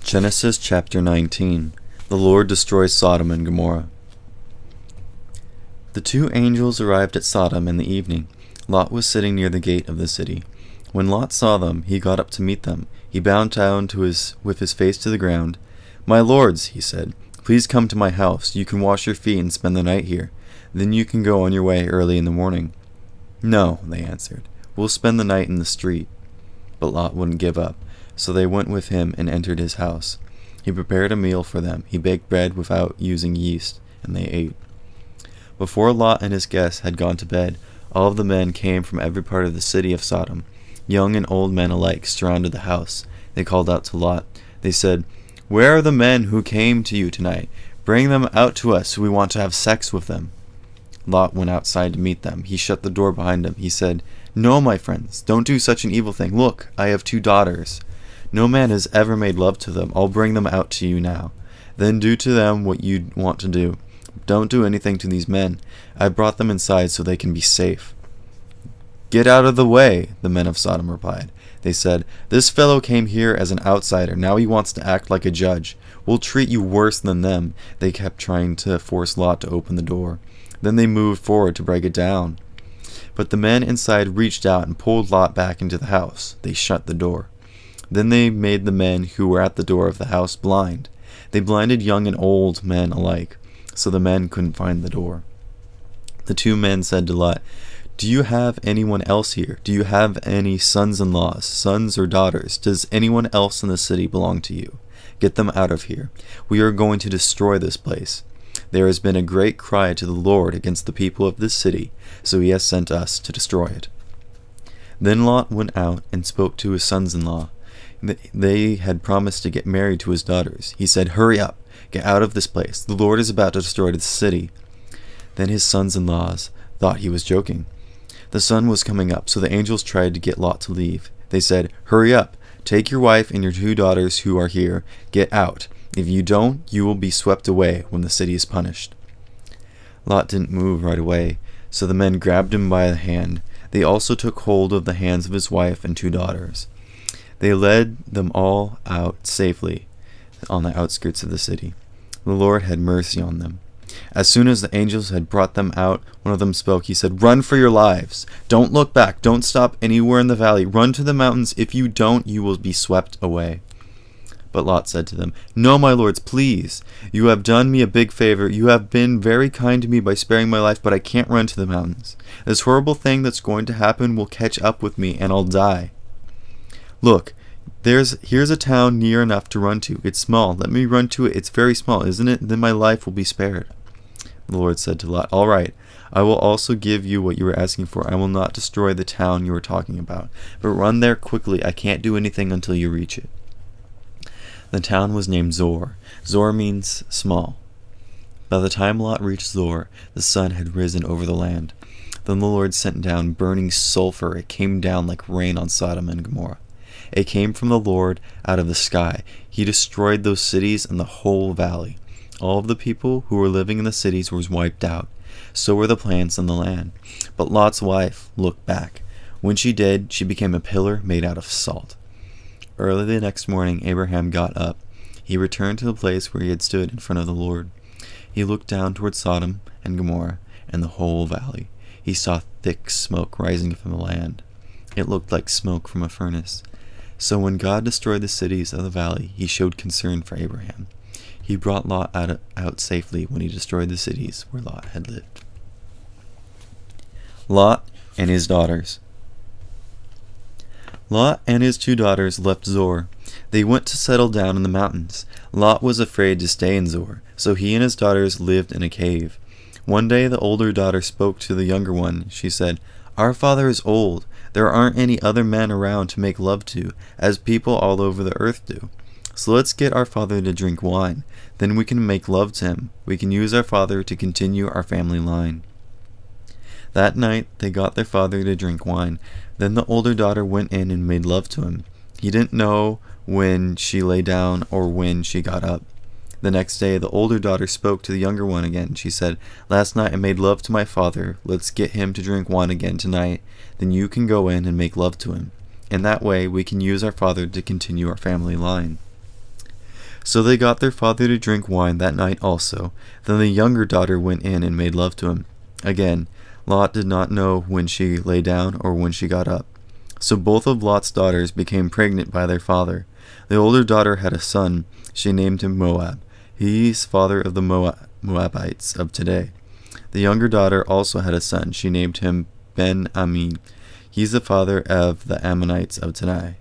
Genesis chapter 19. The Lord destroys Sodom and Gomorrah. The two angels arrived at Sodom in the evening. Lot was sitting near the gate of the city. When Lot saw them, he got up to meet them. He bowed down with his face to the ground. "My lords," he said, "please come to my house. You can wash your feet and spend the night here. Then you can go on your way early in the morning." "No," they answered. "We'll spend the night in the street." But Lot wouldn't give up. So they went with him and entered his house. He prepared a meal for them. He baked bread without using yeast, and they ate. Before Lot and his guests had gone to bed, all of the men came from every part of the city of Sodom. Young and old men alike surrounded the house. They called out to Lot. They said, "Where are the men who came to you tonight? Bring them out to us. We want to have sex with them." Lot went outside to meet them. He shut the door behind him. He said, "No, my friends, don't do such an evil thing. Look, I have 2 daughters. No man has ever made love to them. I'll bring them out to you now. Then do to them what you want to do. Don't do anything to these men. I brought them inside so they can be safe." "Get out of the way," the men of Sodom replied. They said, "This fellow came here as an outsider. Now he wants to act like a judge. We'll treat you worse than them." They kept trying to force Lot to open the door. Then they moved forward to break it down. But the men inside reached out and pulled Lot back into the house. They shut the door. Then they made the men who were at the door of the house blind. They blinded young and old men alike, so the men couldn't find the door. The 2 men said to Lot, "Do you have anyone else here? Do you have any sons-in-laws, sons or daughters? Does anyone else in the city belong to you? Get them out of here. We are going to destroy this place. There has been a great cry to the Lord against the people of this city, so he has sent us to destroy it." Then Lot went out and spoke to his sons-in-law. They had promised to get married to his daughters. He said, "Hurry up, get out of this place. The Lord is about to destroy this city." Then his sons-in-laws thought he was joking. The sun was coming up, so the angels tried to get Lot to leave. They said, "Hurry up, take your wife and your 2 daughters who are here. Get out. If you don't, you will be swept away when the city is punished." Lot didn't move right away, so the men grabbed him by the hand. They also took hold of the hands of his wife and 2 daughters. They led them all out safely on the outskirts of the city. The Lord had mercy on them. As soon as the angels had brought them out, one of them spoke. He said, "Run for your lives. Don't look back. Don't stop anywhere in the valley. Run to the mountains. If you don't, you will be swept away." But Lot said to them, "No, my lords, please. You have done me a big favor. You have been very kind to me by sparing my life, but I can't run to the mountains. This horrible thing that's going to happen will catch up with me, and I'll die. Look, here's a town near enough to run to. It's small. Let me run to it. It's very small, isn't it? Then my life will be spared." The Lord said to Lot, "All right, I will also give you what you were asking for. I will not destroy the town you were talking about, but run there quickly. I can't do anything until you reach it." The town was named Zor. Zor means small. By the time Lot reached Zor, the sun had risen over the land. Then the Lord sent down burning sulfur. It came down like rain on Sodom and Gomorrah. It came from the Lord out of the sky. He destroyed those cities and the whole valley. All of the people who were living in the cities were wiped out. So were the plants in the land. But Lot's wife looked back. When she did, she became a pillar made out of salt. Early the next morning, Abraham got up. He returned to the place where he had stood in front of the Lord. He looked down toward Sodom and Gomorrah and the whole valley. He saw thick smoke rising from the land. It looked like smoke from a furnace. So when God destroyed the cities of the valley, he showed concern for Abraham. He brought Lot out safely when he destroyed the cities where Lot had lived. Lot and his daughters. Lot and his 2 daughters left Zor. They went to settle down in the mountains. Lot was afraid to stay in Zor, so he and his daughters lived in a cave. One day the older daughter spoke to the younger one. She said, "Our father is old. There aren't any other men around to make love to, as people all over the earth do. So let's get our father to drink wine. Then we can make love to him. We can use our father to continue our family line." That night they got their father to drink wine. Then the older daughter went in and made love to him. He didn't know when she lay down or when she got up. The next day the older daughter spoke to the younger one again. She said, "Last night I made love to my father. Let's get him to drink wine again tonight. Then you can go in and make love to him. In that way we can use our father to continue our family line." So they got their father to drink wine that night also. Then the younger daughter went in and made love to him. Again, Lot did not know when she lay down or when she got up. So both of Lot's daughters became pregnant by their father. The older daughter had a son. She named him Moab. He is father of the Moabites of today. The younger daughter also had a son. She named him Ben-Ammi. He is the father of the Ammonites of today.